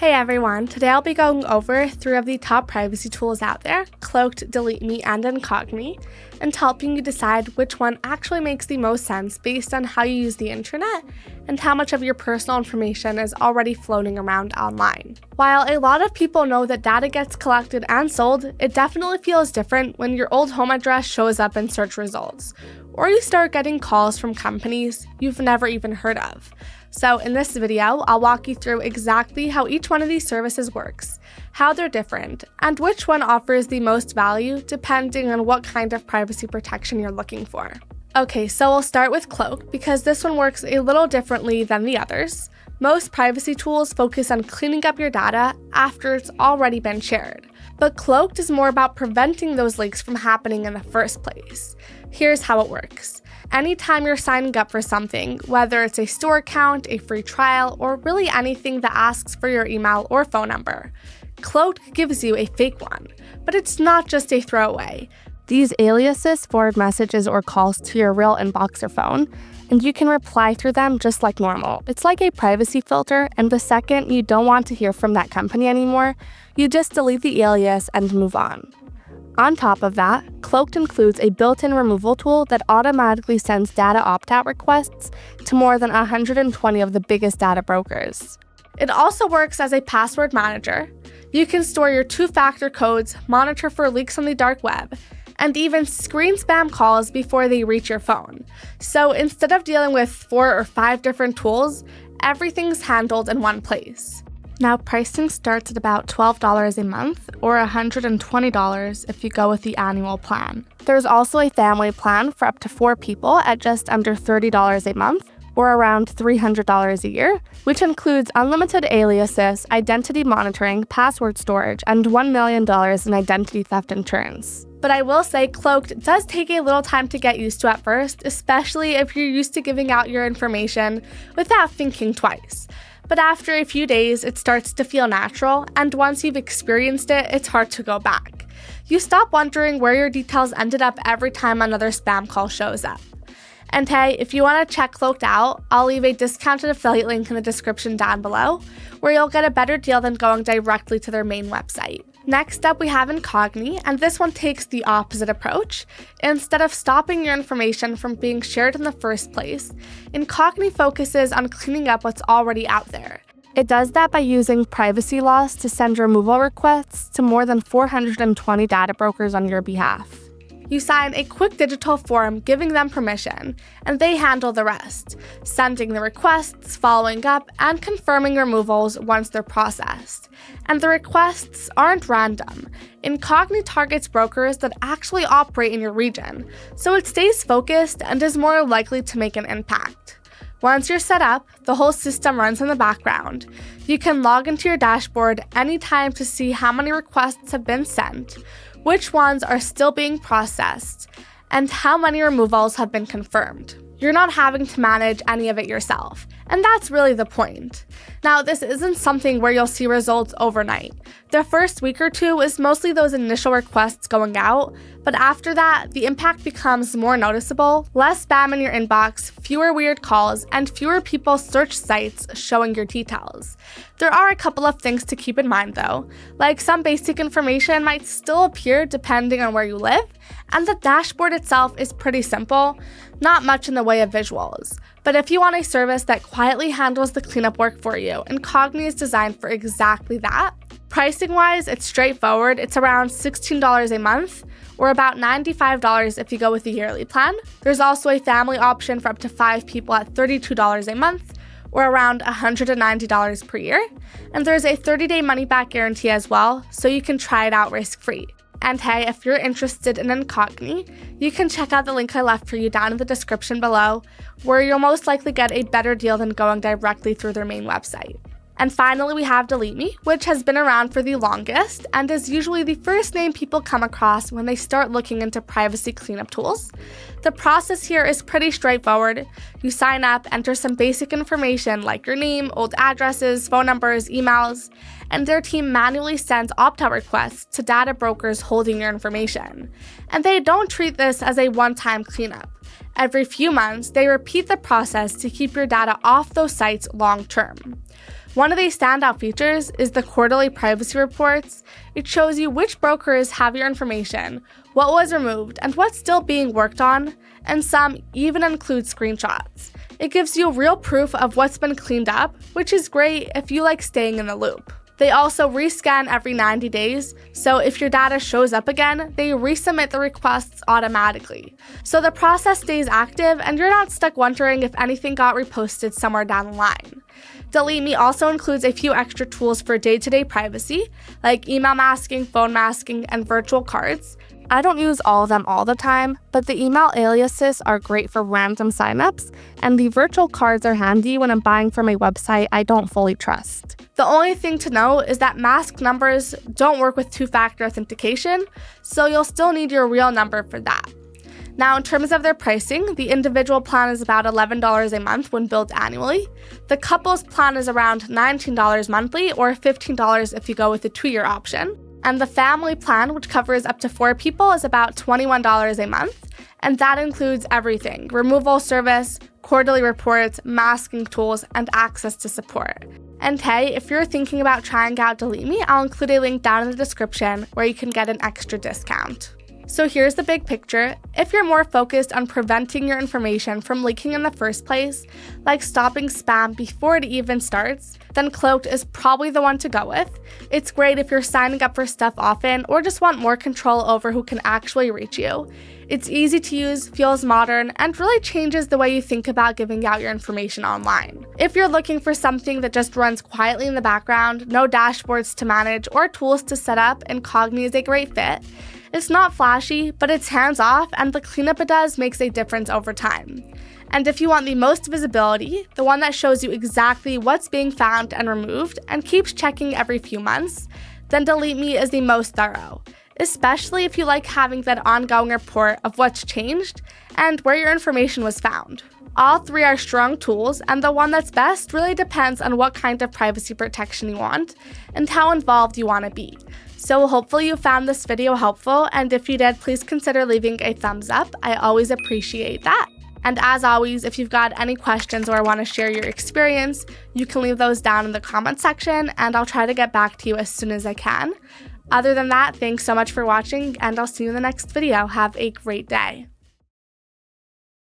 Hey everyone, today I'll be going over 3 of the top privacy tools out there, Cloaked, DeleteMe, and Incogni, and helping you decide which one actually makes the most sense based on how you use the internet and how much of your personal information is already floating around online. While a lot of people know that data gets collected and sold, it definitely feels different when your old home address shows up in search results, or you start getting calls from companies you've never even heard of. So in this video, I'll walk you through exactly how each one of these services works, how they're different, and which one offers the most value depending on what kind of privacy protection you're looking for. Okay, so we'll start with Cloaked because this one works a little differently than the others. Most privacy tools focus on cleaning up your data after it's already been shared, but Cloaked is more about preventing those leaks from happening in the first place. Here's how it works. Anytime you're signing up for something, whether it's a store account, a free trial, or really anything that asks for your email or phone number, Cloaked gives you a fake one. But it's not just a throwaway. These aliases forward messages or calls to your real inbox or phone, and you can reply through them just like normal. It's like a privacy filter, and the second you don't want to hear from that company anymore, you just delete the alias and move on. On top of that, Cloaked includes a built-in removal tool that automatically sends data opt-out requests to more than 120 of the biggest data brokers. It also works as a password manager. You can store your 2-factor codes, monitor for leaks on the dark web, and even screen spam calls before they reach your phone. So instead of dealing with 4 or 5 different tools, everything's handled in one place. Now, pricing starts at about $12 a month or $120 if you go with the annual plan. There's also a family plan for up to 4 people at just under $30 a month or around $300 a year, which includes unlimited aliases, identity monitoring, password storage, and $1 million in identity theft insurance. But I will say Cloaked does take a little time to get used to at first, especially if you're used to giving out your information without thinking twice. But after a few days, it starts to feel natural, and once you've experienced it, it's hard to go back. You stop wondering where your details ended up every time another spam call shows up. And hey, if you want to check Cloaked out, I'll leave a discounted affiliate link in the description down below, where you'll get a better deal than going directly to their main website. Next up, we have Incogni, and this one takes the opposite approach. Instead of stopping your information from being shared in the first place, Incogni focuses on cleaning up what's already out there. It does that by using privacy laws to send removal requests to more than 420 data brokers on your behalf. You sign a quick digital form giving them permission, and they handle the rest, sending the requests, following up, and confirming removals once they're processed. And the requests aren't random. Incogni targets brokers that actually operate in your region, so it stays focused and is more likely to make an impact. Once you're set up, the whole system runs in the background. You can log into your dashboard anytime to see how many requests have been sent, which ones are still being processed, and how many removals have been confirmed. You're not having to manage any of it yourself, and that's really the point. Now, this isn't something where you'll see results overnight. The first week or 2 is mostly those initial requests going out, but after that, the impact becomes more noticeable, less spam in your inbox, fewer weird calls, and fewer people search sites showing your details. There are a couple of things to keep in mind though, like some basic information might still appear depending on where you live, and the dashboard itself is pretty simple, not much in the way of visuals. But if you want a service that quietly handles the cleanup work for you, Incogni is designed for exactly that. Pricing-wise, it's straightforward. It's around $16 a month, or about $95 if you go with the yearly plan. There's also a family option for up to 5 people at $32 a month, or around $190 per year. And there's a 30-day money-back guarantee as well, so you can try it out risk-free. And hey, if you're interested in Incogni, you can check out the link I left for you down in the description below, where you'll most likely get a better deal than going directly through their main website. And finally, we have DeleteMe, which has been around for the longest and is usually the first name people come across when they start looking into privacy cleanup tools. The process here is pretty straightforward. You sign up, enter some basic information like your name, old addresses, phone numbers, emails, and their team manually sends opt-out requests to data brokers holding your information. And they don't treat this as a one-time cleanup. Every few months, they repeat the process to keep your data off those sites long-term. One of these standout features is the quarterly privacy reports. It shows you which brokers have your information, what was removed, and what's still being worked on, and some even include screenshots. It gives you real proof of what's been cleaned up, which is great if you like staying in the loop. They also rescan every 90 days, so if your data shows up again, they resubmit the requests automatically. So the process stays active and you're not stuck wondering if anything got reposted somewhere down the line. DeleteMe also includes a few extra tools for day-to-day privacy, like email masking, phone masking, and virtual cards. I don't use all of them all the time, but the email aliases are great for random signups, and the virtual cards are handy when I'm buying from a website I don't fully trust. The only thing to know is that masked numbers don't work with two-factor authentication, so you'll still need your real number for that. Now, in terms of their pricing, the individual plan is about $11 a month when billed annually. The couples plan is around $19 monthly or $15 if you go with the 2-year option. And the family plan, which covers up to 4 people, is about $21 a month. And that includes everything: removal service, quarterly reports, masking tools, and access to support. And hey, if you're thinking about trying out DeleteMe, I'll include a link down in the description where you can get an extra discount. So here's the big picture. If you're more focused on preventing your information from leaking in the first place, like stopping spam before it even starts, then Cloaked is probably the one to go with. It's great if you're signing up for stuff often or just want more control over who can actually reach you. It's easy to use, feels modern, and really changes the way you think about giving out your information online. If you're looking for something that just runs quietly in the background, no dashboards to manage or tools to set up, Incogni is a great fit. It's not flashy, but it's hands-off, and the cleanup it does makes a difference over time. And if you want the most visibility, the one that shows you exactly what's being found and removed and keeps checking every few months, then DeleteMe is the most thorough, especially if you like having that ongoing report of what's changed and where your information was found. All 3 are strong tools, and the one that's best really depends on what kind of privacy protection you want and how involved you want to be. So hopefully you found this video helpful, and if you did, please consider leaving a thumbs up. I always appreciate that. And as always, if you've got any questions or want to share your experience, you can leave those down in the comment section, and I'll try to get back to you as soon as I can. Other than that, thanks so much for watching, and I'll see you in the next video. Have a great day.